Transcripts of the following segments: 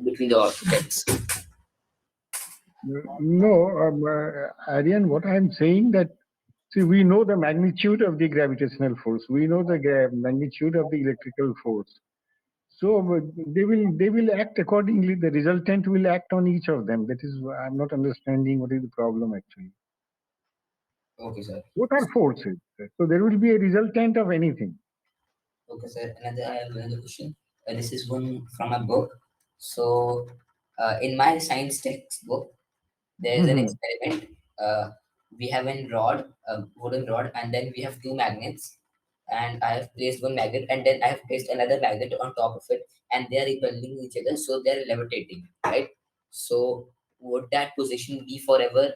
between the objects. No, Aryan, what I'm saying that, see, we know the magnitude of the gravitational force. We know the magnitude of the electrical force. So they will act accordingly. The resultant will act on each of them. That is, I'm not understanding what is the problem actually. Okay, sir. What are forces? So there will be a resultant of anything. Okay, sir. I have another question. This is one from a book. So, in my science textbook, there is an Mhm. experiment. We have a wooden rod, and then we have two magnets. And I have placed one magnet, and then I have placed another magnet on top of it, and they are repelling each other, so they are levitating, right? So, would that position be forever?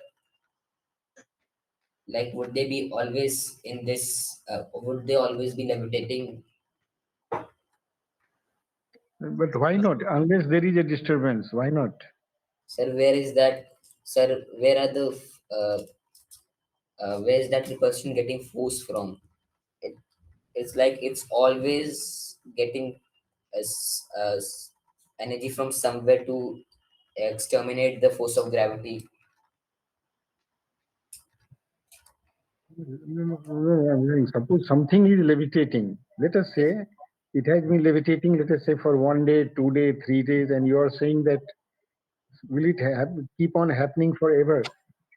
Like, would they be always in this? Would they always be levitating? But why not? Unless there is a disturbance, why not? Sir, where is that? Sir, where are the uh, where is that repulsion getting force from? It, it's like it's always getting energy from somewhere to exterminate the force of gravity. Suppose something is levitating. Let us Yes, say it has been levitating, let us say for 1 day, 2 day, 3 days, and you are saying that will it keep on happening forever?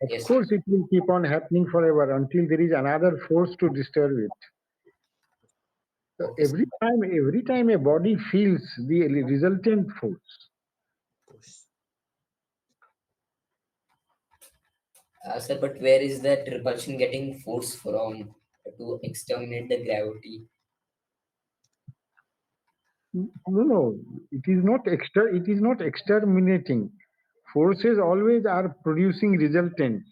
Of yes, course, it will keep on happening forever until there is another force to disturb it. So okay, sir. every time a body feels the resultant force, Sir, but where is that repulsion getting force from to exterminate the gravity? no, no, it is not it is not exterminating. Forces always are producing resultants.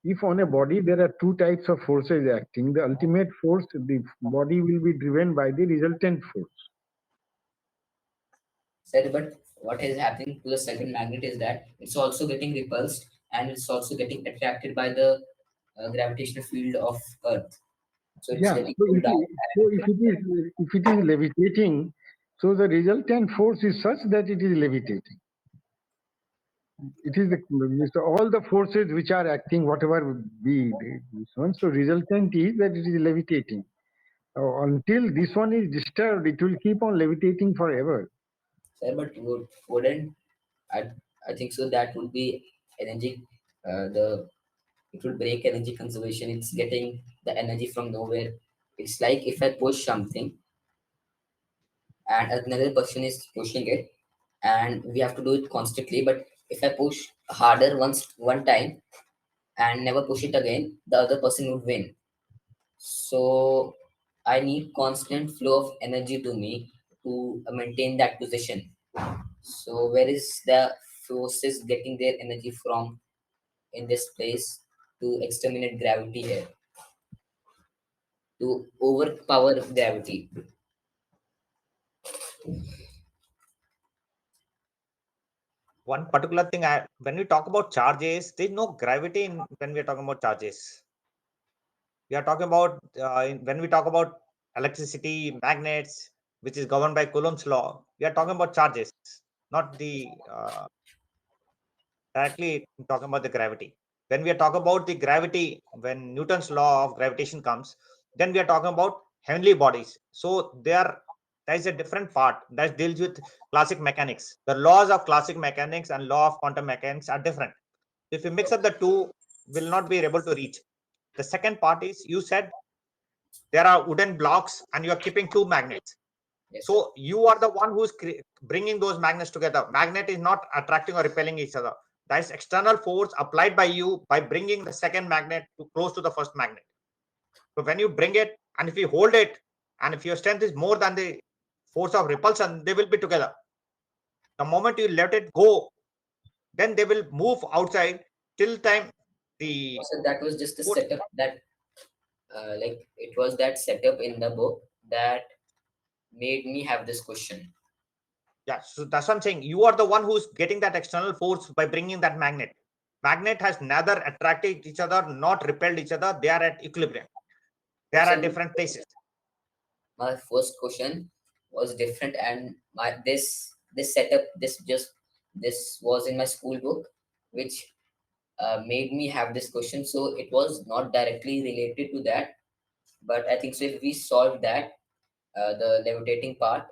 If on a body there are two types of forces acting, the ultimate force, the body will be driven by the resultant force. Sir, but what is happening to the second magnet is that it's also getting repulsed and it's also getting attracted by the gravitational field of Earth. So it's Yeah. getting pulled down. So if it is levitating, so the resultant force is such that it is levitating. It is so all the forces which are acting, whatever be this one. So resultant is that it is levitating. Until this one is disturbed, it will keep on levitating forever. Sir, but wouldn't I? I think so. That would be energy. The it will break energy conservation. It's getting the energy from nowhere. It's like if I push something and another person is pushing it, and we have to do it constantly. But if I push harder one time and never push it again, the other person would win. So I need constant flow of energy to me to maintain that position. So where is the forces getting their energy from in this place to exterminate gravity here, to overpower gravity? One particular thing, when we talk about charges, there's no gravity when we are talking about charges. We are talking about when we talk about electricity, magnets, which is governed by Coulomb's law. We are talking about charges, not the directly talking about the gravity. When we are talking about the gravity, when Newton's law of gravitation comes, then we are talking about heavenly bodies. So there is a different part that deals with classic mechanics. The laws of classic mechanics and law of quantum mechanics are different. If you mix up the two, will not be able to reach. The second part is, you said there are wooden blocks and you are keeping two magnets. Yes, sir. So you are the one who's bringing those magnets together. Magnet is not attracting or repelling each other. That is external force applied by you by bringing the second magnet to close to the first magnet. So when you bring it and if you hold it and if your strength is more than the force of repulsion, they will be together. The moment you let it go, then they will move outside till time the So that was just the force. setup that, like, it was that setup in the book that made me have this question. Yeah, so that's what I'm saying. You are the one who's getting that external force by bringing that magnet. Magnet has neither attracted each other, not repelled each other. They are at equilibrium. They But are at sir, different places. my first question was different, and my this setup, this was in my school book, which made me have this question. So it was not directly related to that, but I think so. If we solve that, the levitating part,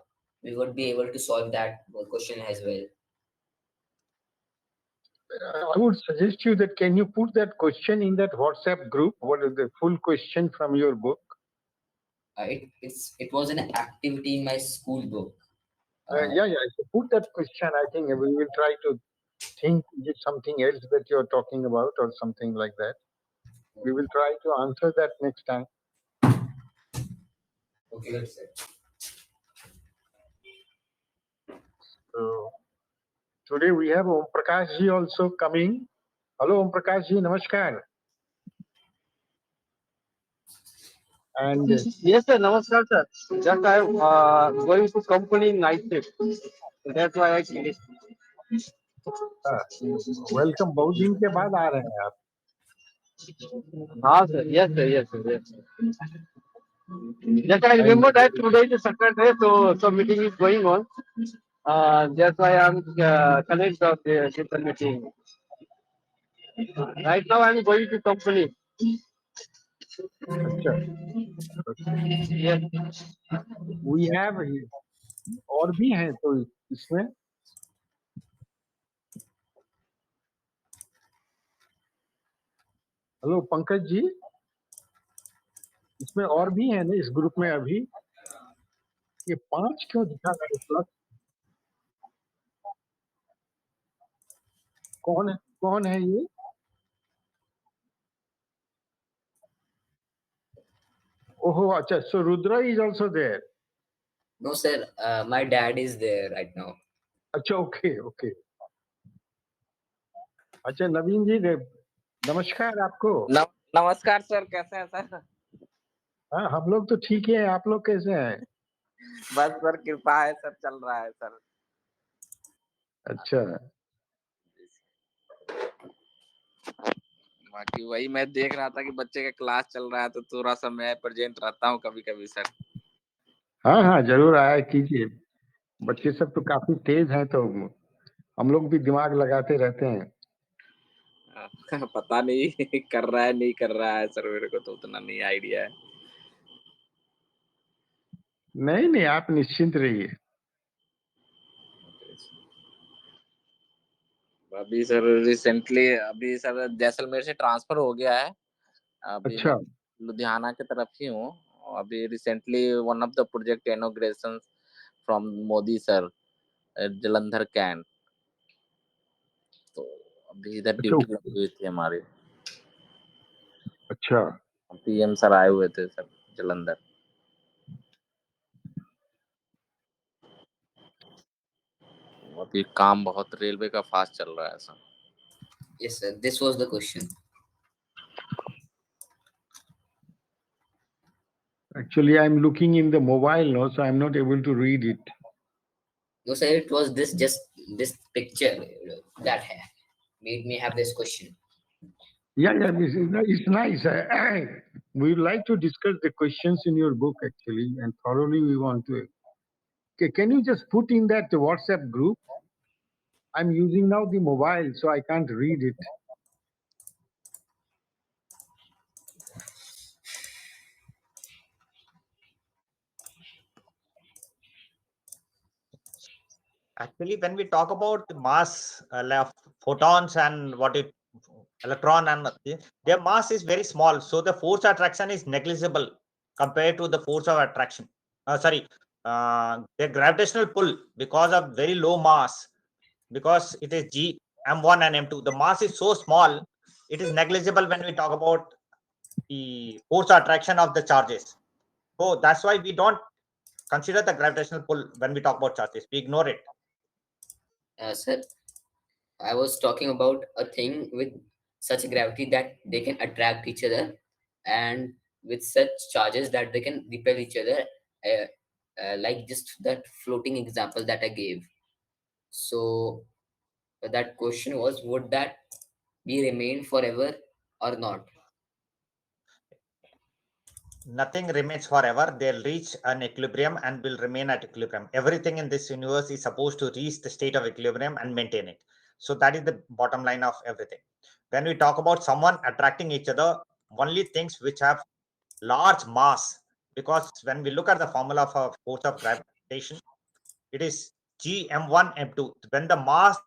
we would be able to solve that question as well. I would suggest you that can you put that question in that WhatsApp group? What is the full question from your book? It was an activity in my school book. Yeah, yeah. So put that question. I think we will try to think is it something else that you're talking about or something like that. We will try to answer that next time. Okay, that's it. So today we have Om Prakash ji also coming. Hello, Om Prakash ji. Namaskar. And Yes, sir. Namaskar, sir. Just I am going to company night shift. That's why I finished. Welcome बहुत दिन के बाद आ रहे हैं आप. Ah, sir. Yes, sir. Yes, sir. Yes. Just I And remember that today is Saturday, so meeting is going on. That's why I'm connected of the meeting. Right now I'm going to company. अच्छा, Yes. we have और भी हैं तो इसमें. Hello Pankaj ji, इसमें और भी हैं ना इस ग्रुप में अभी. ये 5 क्यों दिखा रहा है प्लस? कौन है ये? ओहो अच्छा, so Rudra is also there. No, sir. My dad is there right now. अच्छा, ओके. अच्छा नवीन जी, नमस्कार आपको. नमस्कार सर, कैसे हैं सर? हाँ, हम लोग तो ठीक है, आप लोग कैसे हैं? बस सर कृपा है सर, चल रहा है सर. अच्छा, बाकी वही मैं देख रहा था कि बच्चे का क्लास चल रहा है तो थोड़ा सा मैं प्रेजेंट रहता हूँ कभी कभी सर. हाँ जरूर आया कीजिए. बच्चे सब तो काफी तेज हैं, तो हम लोग भी दिमाग लगाते रहते हैं. पता नहीं कर रहा है नहीं कर रहा है सर, मेरे को तो उतना नहीं आइडिया है. नहीं आप निश्चिंत रहिए. अभी सर रिसेंटली अभी सर जैसलमेर से ट्रांसफर हो गया है. अभी मैं अच्छा, लुधियाना की तरफ ही हूँ. अभी recently one of the project inauguration from Modi sir Jalandhar Cantt. तो अभी इधर अच्छा, ड्यूटी लगी हुई थी हमारी. अच्छा. पीएम सर आए हुए थे सर जलंधर. अभी काम बहुत रेलवे का फास्ट चल रहा है sir. Yes, sir. This was the question. Actually, I'm looking in the mobile now, so I'm not able to read it. No, sir. It was this picture that made me have this question. Yeah, it's nice. We would like to discuss the questions in your book actually, and thoroughly we want to. Okay, can you just put in that WhatsApp group? I'm using now the mobile, so I can't read it. Actually, when we talk about the mass photons and what it electron and their mass is very small, so the force attraction is negligible compared to the force of attraction. Their gravitational pull, because of very low mass, because it is G m1 and m2, the mass is so small, it is negligible when we talk about the force attraction of the charges. So that's why we don't consider the gravitational pull when we talk about charges. We ignore it. Sir, I was talking about a thing with such gravity that they can attract each other, and with such charges that they can repel each other, like just that floating example that I gave. So that question was, would that be remain forever or not? nothing remains forever. They'll reach an equilibrium and will remain at equilibrium. Everything in this universe is supposed to reach the state of equilibrium and maintain it. So that is the bottom line of everything. When we talk about someone attracting each other, only things which have large mass, because when we look at the formula for force of gravitation, it is Gm1 m2. When the mass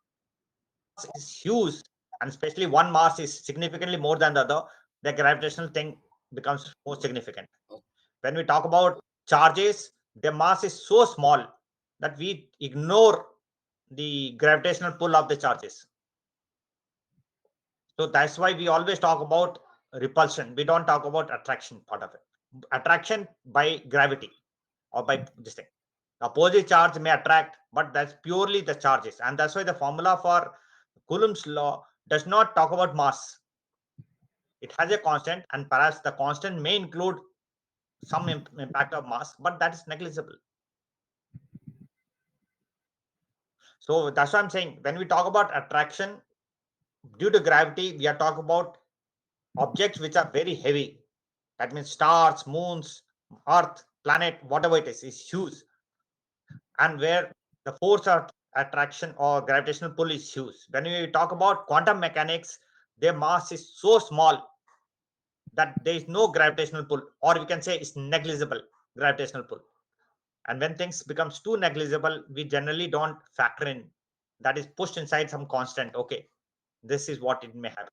is huge, and especially one mass is significantly more than the other, the gravitational thing becomes more significant. When we talk about charges, their mass is so small that we ignore the gravitational pull of the charges. So that's why we always talk about repulsion. We don't talk about attraction part of it. Attraction by gravity or by this thing. Opposite charge may attract, but that's purely the charges. And that's why the formula for Coulomb's law does not talk about mass. It has a constant, and perhaps the constant may include some impact of mass, but that is negligible. So that's what I'm saying. When we talk about attraction due to gravity, we are talking about objects which are very heavy. That means stars, moons, Earth, planet, whatever it is huge. And where the force of attraction or gravitational pull is huge. When we talk about quantum mechanics, their mass is so small that there is no gravitational pull, or we can say it's negligible gravitational pull. And when things becomes too negligible, we generally don't factor in that is pushed inside some constant. Okay, this is what it may happen.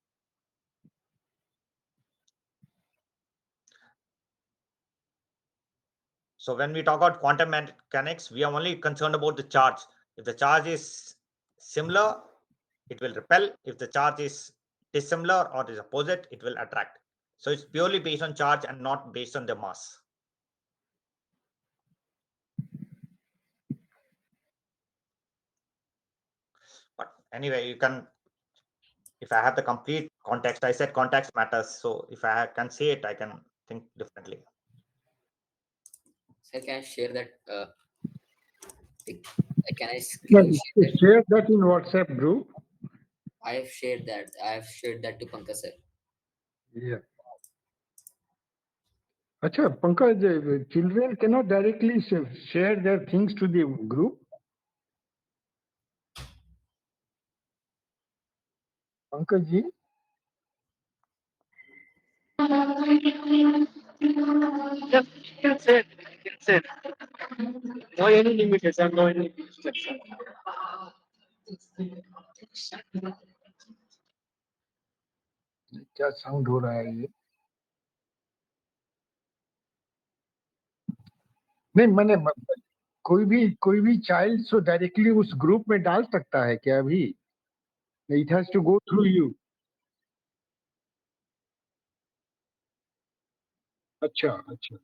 So when we talk about quantum mechanics, we are only concerned about the charge. If the charge is similar, it will repel. If the charge is dissimilar or is opposite, it will attract. So it's purely based on charge and not based on the mass. But anyway, you can, if I have the complete context, I said context matters. So if I can say it, I can think differently. Sir, can I share that? Can I Yeah, screen share that? share that in WhatsApp group. I have shared that. I have shared that to Pankaj sir. Yeah. Acha, Pankaj, children cannot directly share their things to the group. Pankaj ji, Yes, you can say it. You can say it. No any limitation, no any restriction. क्या sound हो रहा है ये? नहीं मैंने कोई भी child so directly उस ग्रुप में डाल सकता है क्या अभी? It has to go through you. अच्छा अच्छा.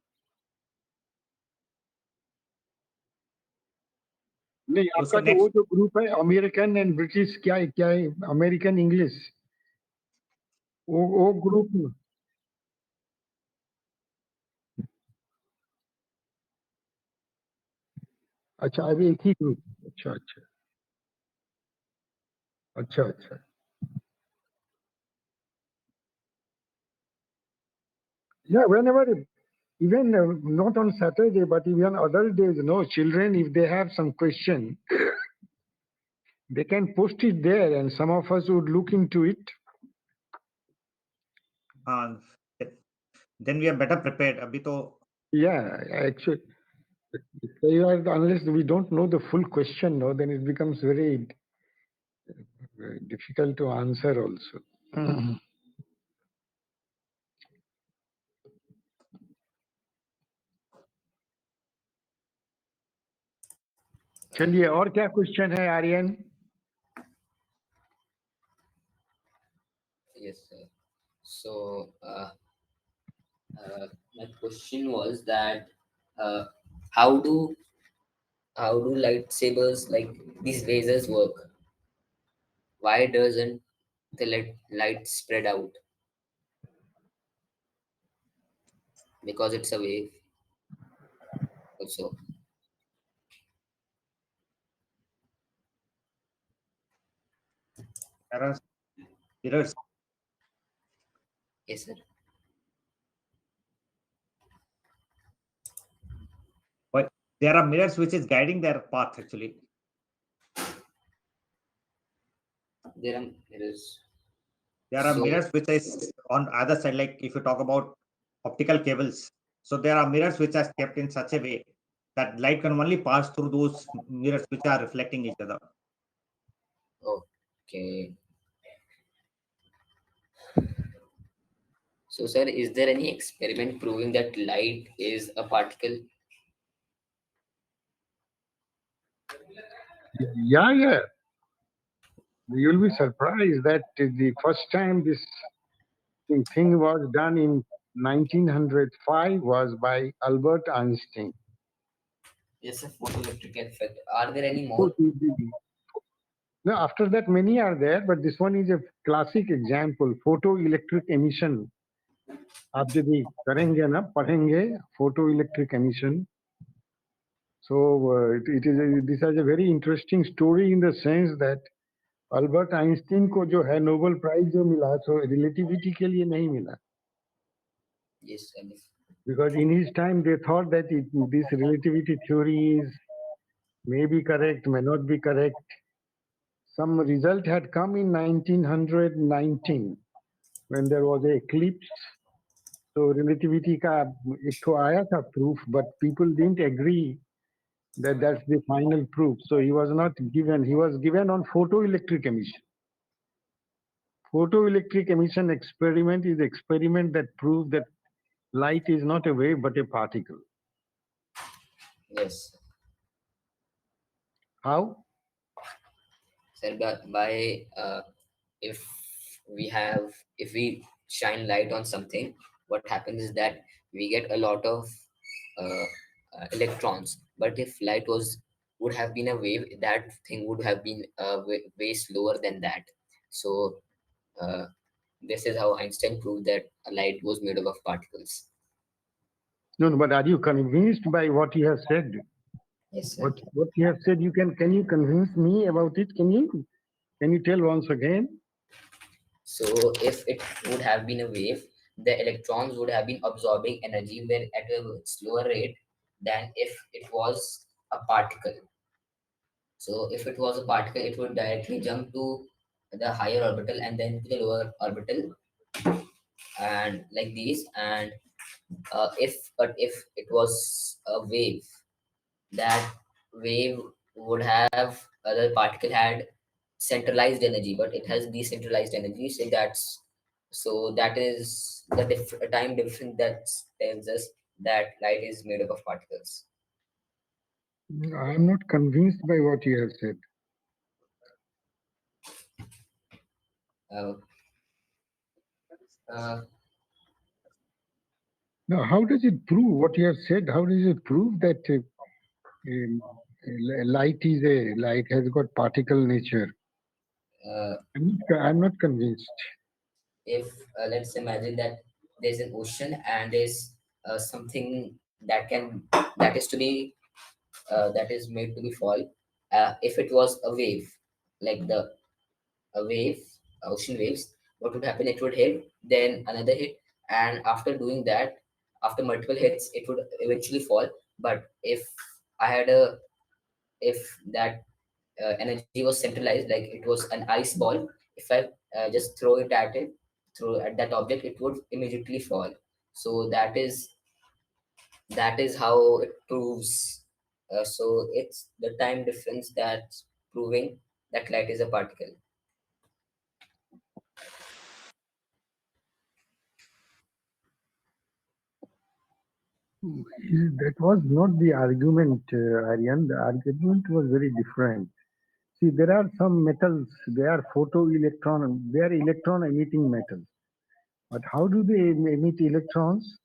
नहीं आपका So जो वो next, जो ग्रुप है अमेरिकन एंड ब्रिटिश क्या है अमेरिकन इंग्लिश वो ग्रुप में. अच्छा अभी एक ही ग्रुप. अच्छा अच्छा अच्छा अच्छा. Yeah, whenever, even not on Saturday, but even other days, no, children, if they have some question, they can post it there and some of us would look into it. uh, then we are better prepared. Abhi to Yeah, actually, unless we don't know the full question, no, then it becomes very difficult to answer also. चलिए और क्या question है Aryan? Yes, sir. So, my question was that uh, how do lightsabers like these lasers work? Why doesn't the light spread out? Because it's a wave also. errors, errors. Yes, sir. there are mirrors which is guiding their path actually. There are mirrors. There are So mirrors which is on other side, like if you talk about optical cables. So there are mirrors which are kept in such a way that light can only pass through those mirrors which are reflecting each other. okay. So sir, is there any experiment proving that light is a particle? Yeah. You'll be surprised that the first time this thing was done in 1905 was by Albert Einstein. Yes, a photoelectric effect. Are there any So more? now, after that, many are there, but this one is a classic example. Photoelectric emission. आप यदि करेंगे ना पढ़ेंगे photoelectric emission. So this has a very interesting story in the sense that Albert Einstein को जो है Nobel prize जो मिला सो रिलेटिविटी के लिए नहीं मिला. Yes, sir. Because in his time they thought that this relativity theory is may be correct, may not be correct. Some result had come in 1919 when there was an eclipse. So relativity ka ek tho aaya tha proof, but people didn't agree that that's the final proof. So he was not given. He was given on photoelectric emission. Photoelectric emission experiment is experiment that proves that light is not a wave but a particle. Yes, How? sir. By if if we shine light on something, what happens is that we get a lot of uh, electrons. But if light would have been a wave, that thing would have been way slower than that. So uh, this is how Einstein proved that light was made up of particles. No, but are you convinced by what he has said? Yes, sir. What he has said, can you convince me about it? Can you tell once again? So if it would have been a wave, the electrons would have been absorbing energy when at a slower rate than if it was a particle. So if it was a particle, it would directly jump to the higher orbital and then to the lower orbital, and like these. And if it was a wave, that wave would have the particle had centralized energy, but it has decentralized energy. So that is the time difference that tells us that light is made up of particles. I am not convinced by what you have said. Uh, uh, Now, how does it prove what you have said? How does it prove that light has got particle nature? uh, I'm not convinced. if let's imagine that there's an ocean and there's something that is to be that is made to be fall. If it was a wave, like a wave, ocean waves, what would happen? It would hit, then another hit, and after doing that, after multiple hits, it would eventually fall. But I had a if that energy was centralized, like it was an ice ball, if I just throw at that object, it would immediately fall. So that is how it proves. So it's the time difference that's proving that light is a particle. That was not the argument, Aryan. The argument was very different. See, there are some metals, they are photoelectron, they are electron emitting metals. But how do they emit electrons?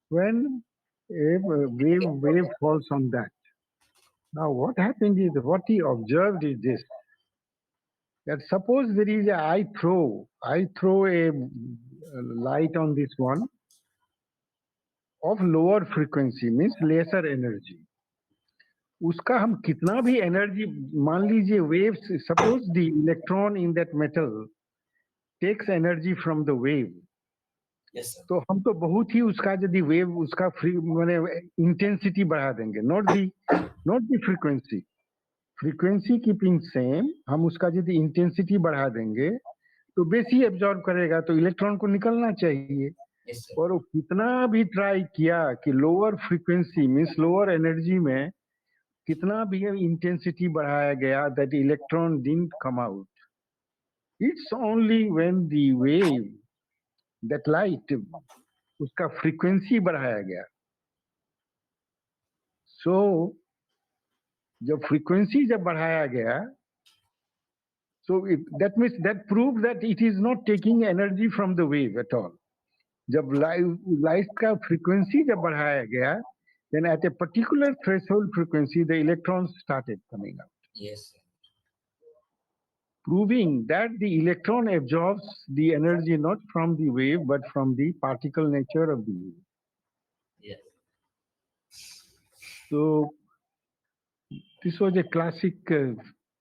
When a wave falls on that. Now, what happened is, what he observed is this, that suppose there is I throw a light on this one of lower frequency, means lesser energy. उसका हम कितना भी energy मान लीजिए waves, suppose the electron in that metal takes energy from the wave. Yes, sir. तो हम तो बहुत ही उसका यदि वेव उसका फ्री माने इंटेंसिटी बढ़ा देंगे, not the frequency, frequency keeping same, हम उसका यदि इंटेंसिटी बढ़ा देंगे तो बेसी एब्जॉर्ब करेगा, तो इलेक्ट्रॉन को निकलना चाहिए। Yes, sir. और वो कितना भी ट्राई किया कि lower frequency means lower energy में कितना भी इंटेंसिटी बढ़ाया गया, that electron didn't come out. It's only when the wave that light उसका फ्रीक्वेंसी बढ़ाया गया। सो जब फ्रीक्वेंसी जब बढ़ाया गया, so that means that proves that it is not taking energy from the wave at all. जब लाइट का frequency जब बढ़ाया गया, then at a particular threshold frequency the electrons started coming out, Yes, sir. proving that the electron absorbs the energy not from the wave but from the particle nature of the wave. Yes. So this was a classic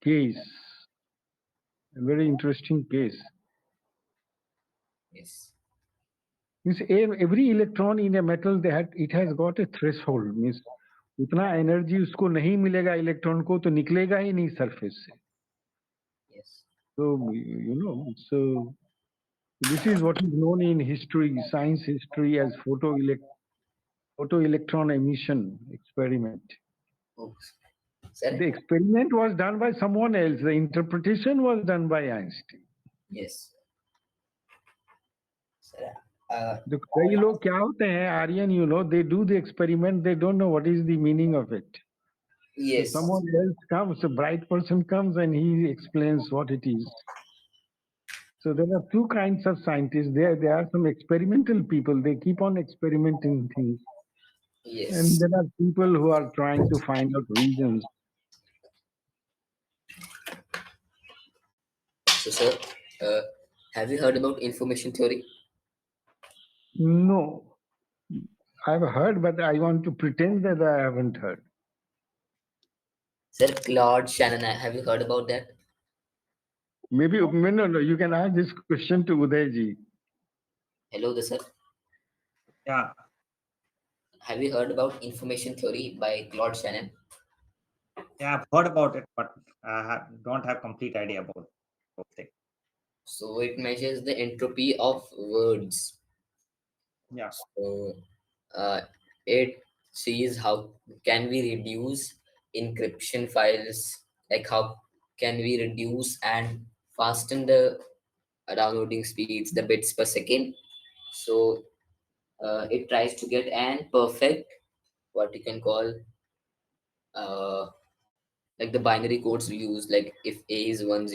case, a very interesting case. Yes. Means every electron in a metal that it has got a threshold, means उतना energy उसको नहीं मिलेगा electron को तो निकलेगा ही नहीं surface से। Yes. So you know, so this is what is known in history, science history, as photoelectron emission experiment. Oh, sir. The experiment was done by someone else, the interpretation was done by Einstein. Yes, sir. तो कई लोग क्या होते हैं Aryan, you know, they do the experiment, they don't know what is the meaning of it. So Yes. someone else comes, a bright person comes and he explains what it is. So there are two kinds of scientists. There are some experimental people. They keep on experimenting things. Yes. And there are people who are trying to find out reasons. So, sir, uh, have you heard about information theory? No, I've heard, but I want to pretend that I haven't heard. Sir, Claude Shannon, have you heard about that? Maybe, no, you can ask this question to Uday ji. Hello, the sir. Yeah, Have you heard about information theory by Claude Shannon? yeah, I've heard about it, but don't have complete idea about it. So it measures the entropy of words. Yeah, So uh, it sees how can we reduce encryption files, like how can we reduce and fasten the downloading speeds, the bits per second. So it tries to get an perfect, what you can call, uh, like the binary codes we use. Like if A is 10,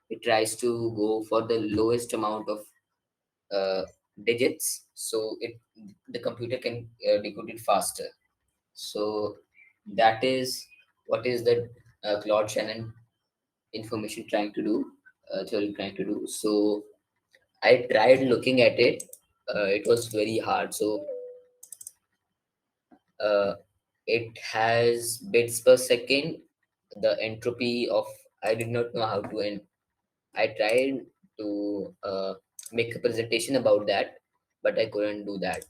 it tries to go for the lowest amount of uh, digits, so the computer can decode it faster. So that is what is the Claude Shannon information trying to do, theory trying to do. So I tried looking at it. It was very hard. So uh, it has bits per second. The entropy of, I did not know how to end. I tried to make a presentation about that, but I couldn't do that.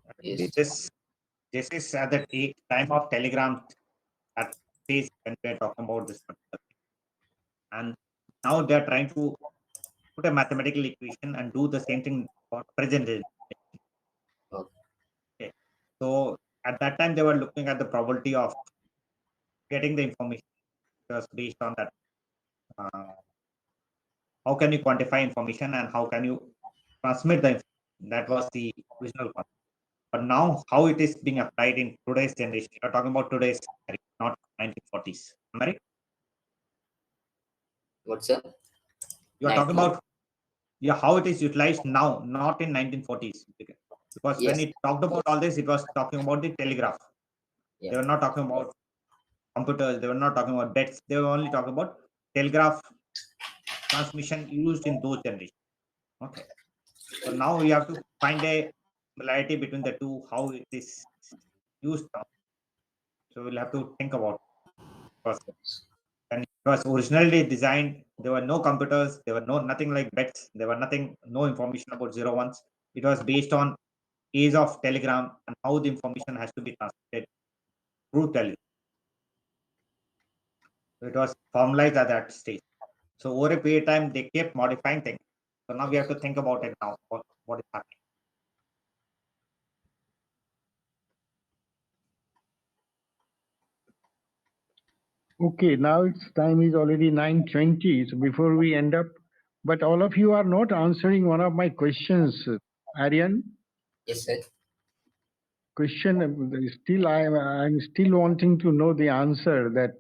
actually, Yes. this is at the time of telegram at stage when we are talking about this particular thing. And now they are trying to put a mathematical equation and do the same thing for present day. Okay. Okay. So at that time, they were looking at the probability of getting the information just based on that. Uh, how can you quantify information and how can you transmit the information? That was the original concept. But now, how it is being applied in today's generation? You're talking about today's, not 1940s. Am I right? What's up? You're talking 19. about, yeah, how it is utilized now, not in 1940s. Because when Yes. it talked about all this, it was talking about the telegraph. Yeah. They were not talking about computers. They were not talking about beds. They were only talking about telegraph transmission used in those generations. Okay. So now we have to find a similarity between the two, how it is used now. So we'll have to think about first. When it was originally designed, there were no computers, there were nothing like bits, there were no information about zero ones. It was based on age of telegram and how the information has to be transmitted through telegram. So it was formalized at that stage. So over a period of time, they kept modifying things. So now we have to think about it now, what is happening. Okay, now it's time is already 9:20. So before we end up, but all of you are not answering one of my questions, Aryan. Yes, sir. Question still I'm still wanting to know the answer that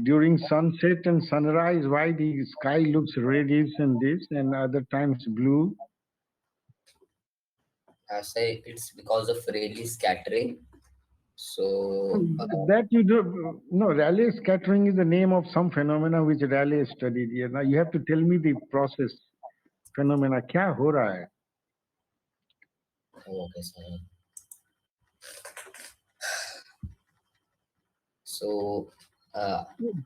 during sunset and sunrise, why the sky looks reddish and this, and other times blue. Say it's because of Rayleigh scattering. So That you do no. Rayleigh scattering is the name of some phenomena which Rayleigh studied here. Now you have to tell me the process phenomena. क्या हो रहा है? okay, sir. So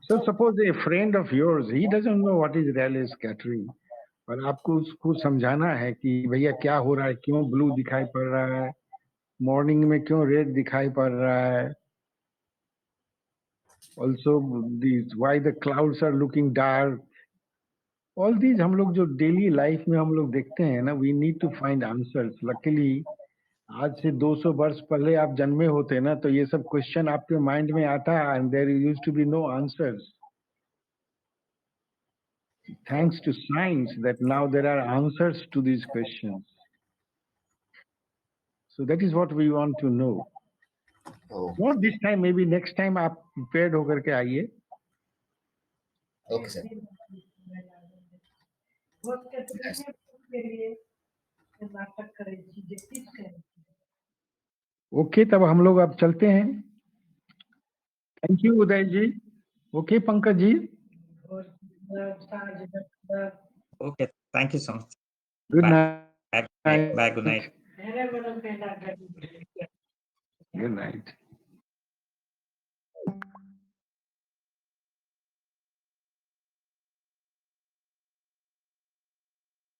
So suppose a friend of yours, he doesn't know what is Rayleigh scattering, पर आपको उसको समझाना है कि भैया क्या हो रहा है, क्यों ब्लू दिखाई पड़ रहा है, मॉर्निंग में क्यों रेड दिखाई पड़ रहा है. Also, these why the clouds are looking dark. All these हम लोग जो डेली लाइफ में हम लोग देखते हैं ना, we need to find answers. Luckily, आज से 200 वर्ष पहले आप जन्मे होते ना, तो ये सब क्वेश्चन आपके माइंड में आता and there used to be no answers. Thanks to science that now there are answers to these questions. So that is what we want to know. oh, Not this time, maybe next time आप prepared होकर के आइए. okay, sir. Yes. Okay, तब हम लोग अब चलते हैं. Thank you, Uday ji. Okay, Pankaj ji. Okay, thank you so much. Good Bye. night. Bye. Bye. Good night. Good night.